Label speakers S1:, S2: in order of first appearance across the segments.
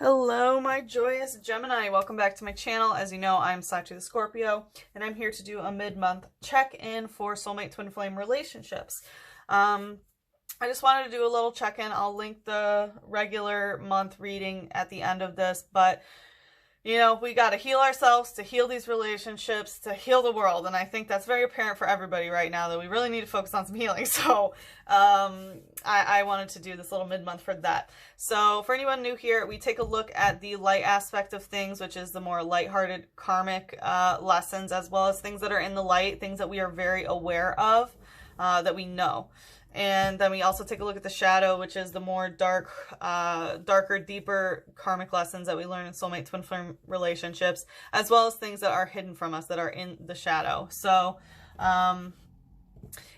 S1: Hello, my joyous Gemini. Welcome back to my channel. As you know, I'm xoxo the Scorpio, and I'm here to do a mid-month check-in for soulmate twin flame relationships. I just wanted to do a little check-in. I'll link the regular month reading at the end of this, but you know, we got to heal ourselves to heal these relationships, to heal the world. And I think that's very apparent for everybody right now that we really need to focus on some healing. So I wanted to do this little mid-month for that. So for anyone new here, we take a look at the light aspect of things, which is the more lighthearted karmic lessons, as well as things that are in the light, things that we are very aware of, that we know. And then we also take a look at the shadow, which is the more darker, deeper karmic lessons that we learn in soulmate twin flame relationships, as well as things that are hidden from us that are in the shadow. So, yeah,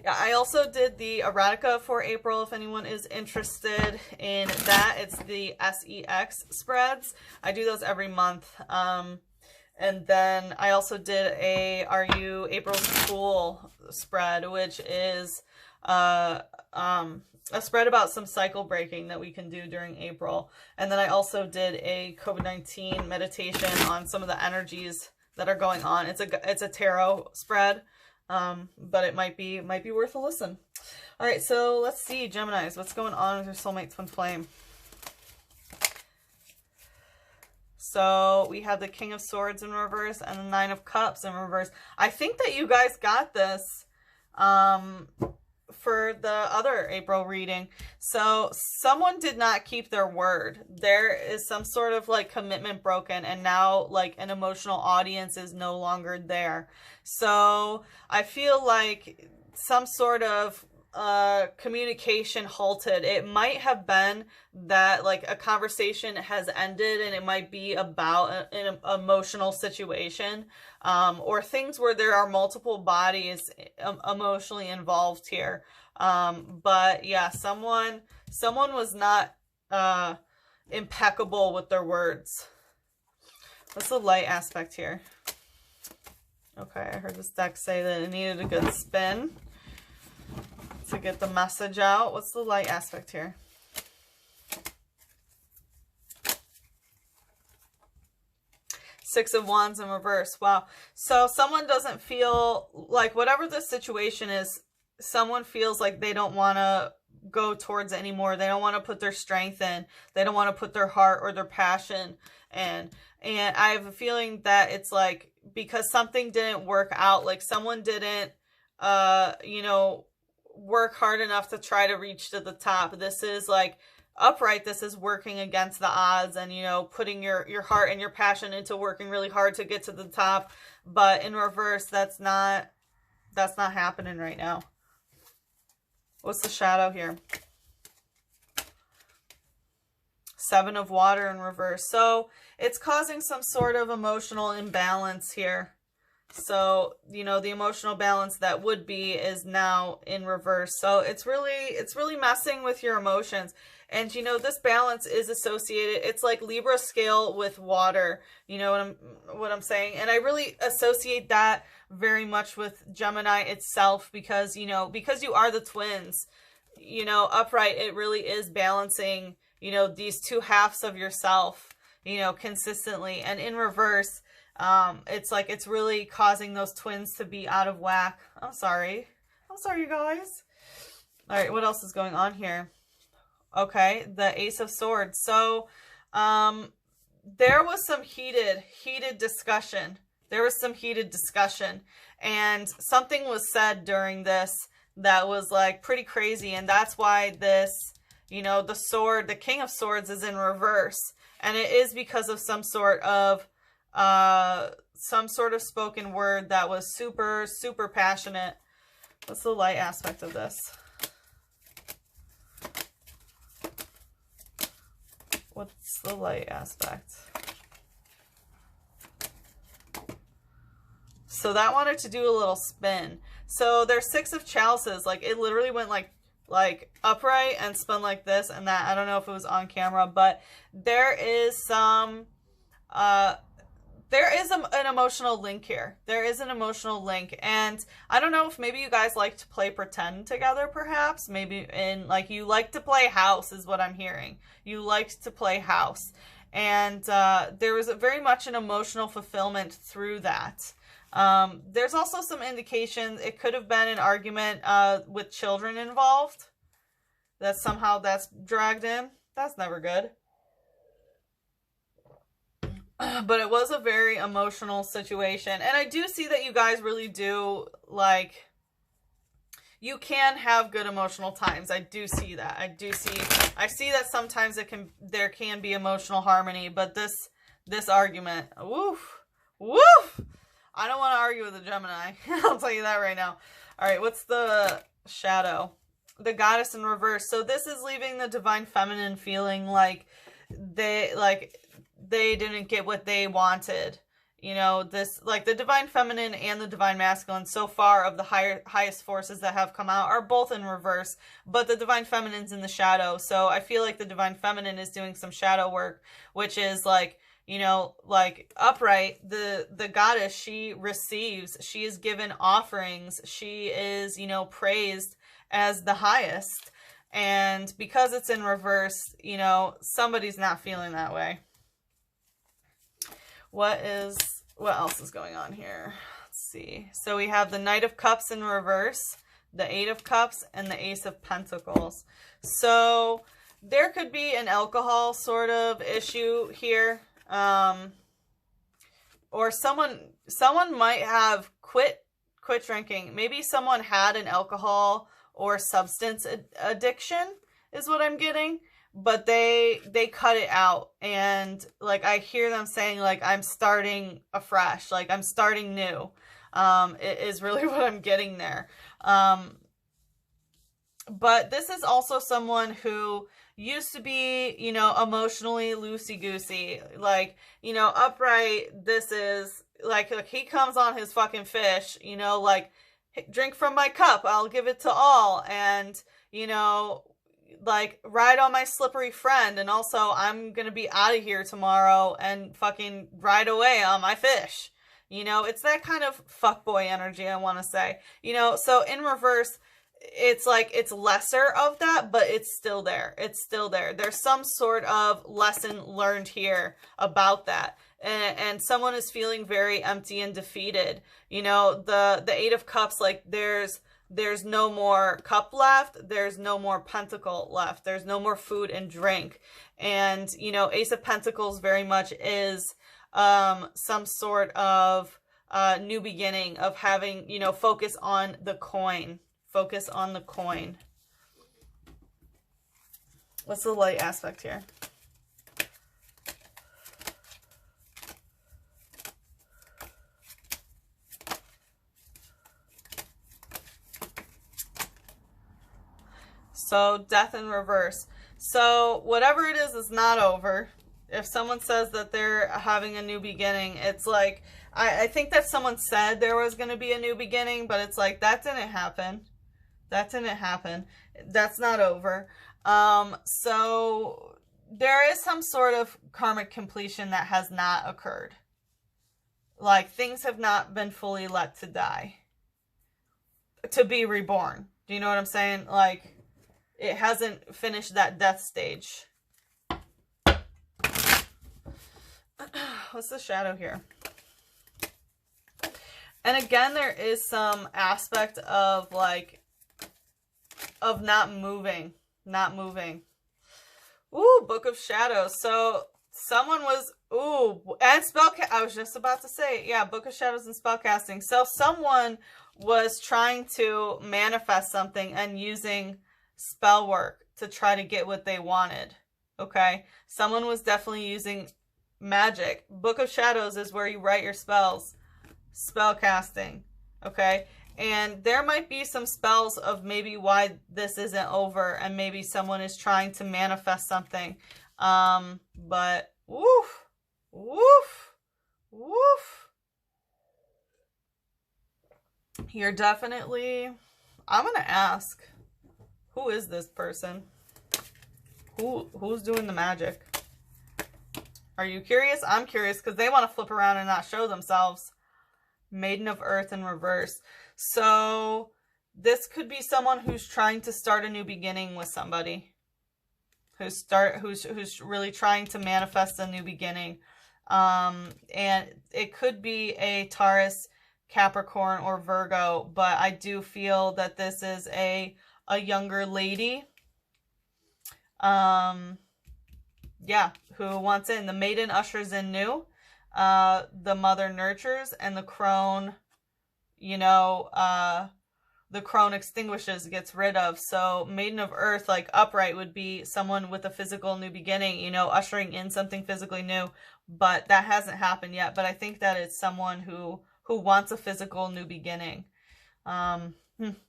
S1: I also did the erotica for April. If anyone is interested in that, it's the SEX spreads. I do those every month. And then I also did a Are You April's Fool spread, which is a spread about some cycle breaking that we can do during April. And then I also did a COVID-19 meditation on some of the energies that are going on. It's a tarot spread, but it might be worth a listen. All right, so let's see, Geminis, what's going on with your soulmate twin flame? So we have the King of Swords in reverse and the Nine of Cups in reverse. I think that you guys got this for the other April reading. So someone did not keep their word. There is some sort of like commitment broken, and now like an emotional audience is no longer there. So I feel like some sort of communication halted. It might have been that like a conversation has ended and it might be about an emotional situation, or things where there are multiple bodies emotionally involved here. But yeah, someone was not impeccable with their words. What's the light aspect here? Okay, I heard this deck say that it needed a good spin to get the message out. What's the light aspect here? Six of Wands in reverse. Wow. So someone doesn't feel like, whatever the situation is, someone feels like they don't want to go towards it anymore. They don't want to put their strength in. They don't want to put their heart or their passion in. And I have a feeling that it's like because something didn't work out, like someone didn't, you know, work hard enough to try to reach to the top. This is like upright. This is working against the odds and, you know, putting your heart and your passion into working really hard to get to the top. But in reverse, that's not happening right now. What's the shadow here? Seven of Water in reverse. So it's causing some sort of emotional imbalance here. So, you know, the emotional balance that would be is now in reverse. So it's really messing with your emotions. And, you know, this balance is associated, it's like Libra scale with water. You know what I'm saying? And I really associate that very much with Gemini itself because, you know, because you are the twins, you know, upright, it really is balancing, you know, these two halves of yourself, you know, consistently. And in reverse, it's like it's really causing those twins to be out of whack. I'm sorry, you guys. All right, what else is going on here? Okay, the Ace of Swords. So there was some heated discussion. There was some heated discussion, and something was said during this that was like pretty crazy, and that's why this, you know, the sword, the King of Swords is in reverse, and it is because of some sort of spoken word that was super passionate. What's the light aspect of this? What's the light aspect? So that wanted to do a little spin. So there's Six of Chalices. Like it literally went like upright and spun like this and that. I don't know if it was on camera, but there is some there is an emotional link here. There is an emotional link. And I don't know if maybe you guys like to play pretend together, perhaps. Maybe in like you like to play house is what I'm hearing. You like to play house. And there was very much an emotional fulfillment through that. There's also some indications it could have been an argument with children involved. That somehow that's dragged in. That's never good. But it was a very emotional situation. And I do see that you guys really do, like, you can have good emotional times. I do see that. I see that sometimes there can be emotional harmony, but this argument, woof. I don't want to argue with a Gemini. I'll tell you that right now. All right, what's the shadow? The goddess in reverse. So this is leaving the divine feminine feeling like they didn't get what they wanted. You know, this, like, the divine feminine and the divine masculine so far of the highest forces that have come out are both in reverse, but the divine feminine's in the shadow. So I feel like the divine feminine is doing some shadow work, which is like, you know, like upright, the goddess, she receives, she is given offerings, she is, you know, praised as the highest. And because it's in reverse, you know, somebody's not feeling that way. What else is going on here? Let's see. So we have the Knight of Cups in reverse, the Eight of Cups, and the Ace of Pentacles. So there could be an alcohol sort of issue here. Or someone might have quit drinking. Maybe someone had an alcohol or substance addiction is what I'm getting. But they cut it out, and like I hear them saying like I'm starting afresh, like I'm starting new. It is really what I'm getting there. But this is also someone who used to be, you know, emotionally loosey-goosey, like, you know, upright. This is like he comes on his fucking fish, you know, like, drink from my cup, I'll give it to all, and, you know, like, ride on my slippery friend, and also I'm gonna be out of here tomorrow and fucking ride away on my fish. You know, it's that kind of fuckboy energy, I want to say. You know, so in reverse, it's like it's lesser of that, but it's still there. It's still there. There's some sort of lesson learned here about that. And someone is feeling very empty and defeated. You know, the Eight of Cups, like, there's no more cup left. There's no more pentacle left. There's no more food and drink. And, you know, Ace of Pentacles very much is some sort of new beginning of having, you know, focus on the coin. Focus on the coin. What's the light aspect here? So, death in reverse. So, whatever it is not over. If someone says that they're having a new beginning, it's like, I think that someone said there was going to be a new beginning, but it's like, that didn't happen. That didn't happen. That's not over. So, there is some sort of karmic completion that has not occurred. Like, things have not been fully let to die. To be reborn. Do you know what I'm saying? Like, it hasn't finished that death stage. What's the shadow here? And again, there is some aspect of, like, of not moving. Not moving. Ooh, Book of Shadows. So, someone was, and I was just about to say, yeah, Book of Shadows and spellcasting. So, someone was trying to manifest something and using spell work to try to get what they wanted. Okay? Someone was definitely using magic. Book of Shadows is where you write your spells. Spell casting. Okay? And there might be some spells of maybe why this isn't over, and maybe someone is trying to manifest something. But woof, woof, woof. You're definitely, I'm gonna ask, who is this person? Who's doing the magic? Are you curious? I'm curious because they want to flip around and not show themselves. Maiden of Earth in reverse. So this could be someone who's trying to start a new beginning with somebody. who's really trying to manifest a new beginning. And it could be a Taurus, Capricorn, or Virgo, but I do feel that this is a younger lady. Yeah, who wants in. The maiden ushers in new. The mother nurtures, and the crone, you know, the crone extinguishes, gets rid of. So maiden of earth, like upright, would be someone with a physical new beginning, you know, ushering in something physically new, but that hasn't happened yet. But I think that it's someone who wants a physical new beginning.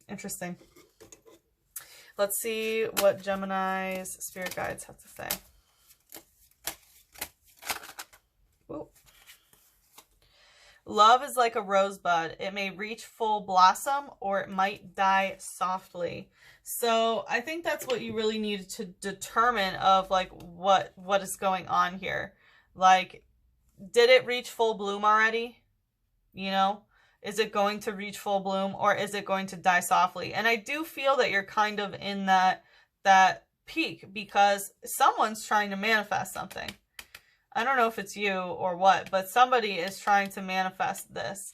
S1: Interesting. Let's see what Gemini's spirit guides have to say. Whoa. Love is like a rosebud. It may reach full blossom or it might die softly. So I think that's what you really need to determine of like what is going on here. Like, did it reach full bloom already? You know, is it going to reach full bloom or is it going to die softly? And I do feel that you're kind of in that peak because someone's trying to manifest something. I don't know if it's you or what, but somebody is trying to manifest this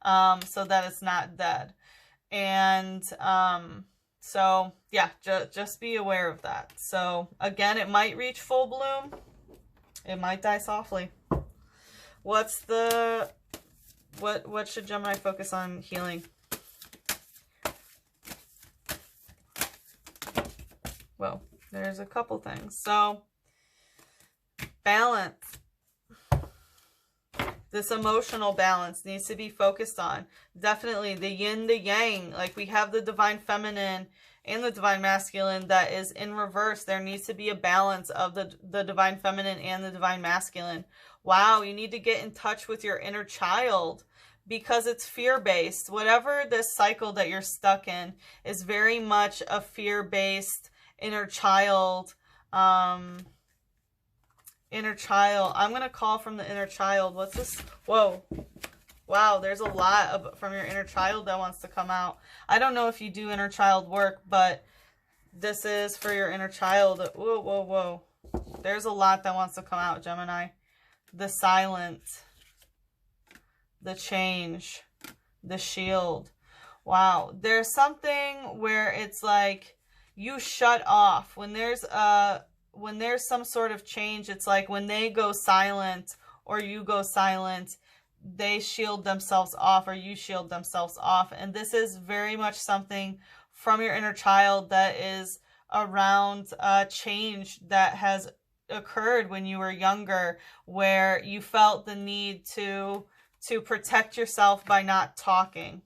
S1: so that it's not dead. And so, yeah, just be aware of that. So, again, it might reach full bloom. It might die softly. What's the... What should Gemini focus on healing? Well, there's a couple things. So, balance. This emotional balance needs to be focused on. Definitely the yin, the yang. Like we have the divine feminine and the divine masculine that is in reverse. There needs to be a balance of the divine feminine and the divine masculine. Wow, you need to get in touch with your inner child because it's fear-based. Whatever this cycle that you're stuck in is very much a fear-based inner child. Inner child. I'm going to call from the inner child. What's this? Whoa. Wow, there's a lot from your inner child that wants to come out. I don't know if you do inner child work, but this is for your inner child. Whoa, whoa, whoa. There's a lot that wants to come out, Gemini. The silence, the change, the shield. Wow, there's something where it's like you shut off. When there's some sort of change, it's like when they go silent or you go silent, they shield themselves off or you shield themselves off. And this is very much something from your inner child that is around change that has occurred when you were younger, where you felt the need to protect yourself by not talking,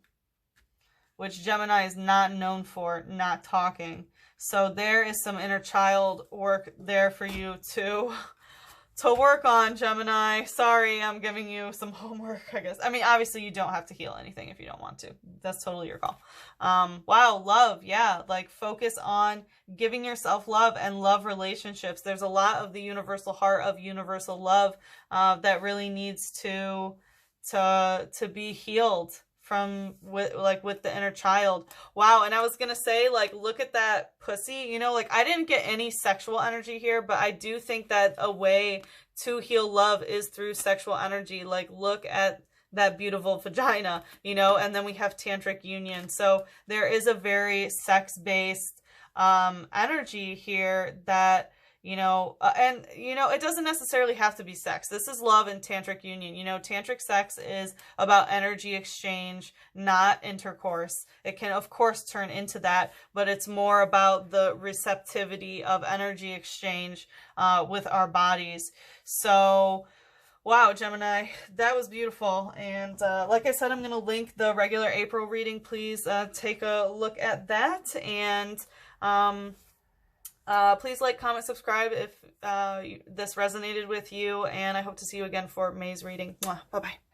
S1: which Gemini is not known for, not talking. So there is some inner child work there for you to work on, Gemini. Sorry, I'm giving you some homework, I guess. I mean, obviously you don't have to heal anything if you don't want to. That's totally your call. Wow, love. Yeah, like focus on giving yourself love and love relationships. There's a lot of the universal heart of universal love that really needs to be healed from with the inner child. Wow. And I was gonna say, like, look at that pussy, you know, like I didn't get any sexual energy here, but I do think that a way to heal love is through sexual energy. Like, look at that beautiful vagina, you know, and then we have tantric union. So there is a very sex-based energy here that, you know, and, you know, it doesn't necessarily have to be sex. This is love and tantric union. You know, tantric sex is about energy exchange, not intercourse. It can, of course, turn into that, but it's more about the receptivity of energy exchange with our bodies. So, wow, Gemini, that was beautiful. And like I said, I'm going to link the regular April reading. Please take a look at that. And please like, comment, subscribe if this resonated with you, and I hope to see you again for May's reading. Bye-bye.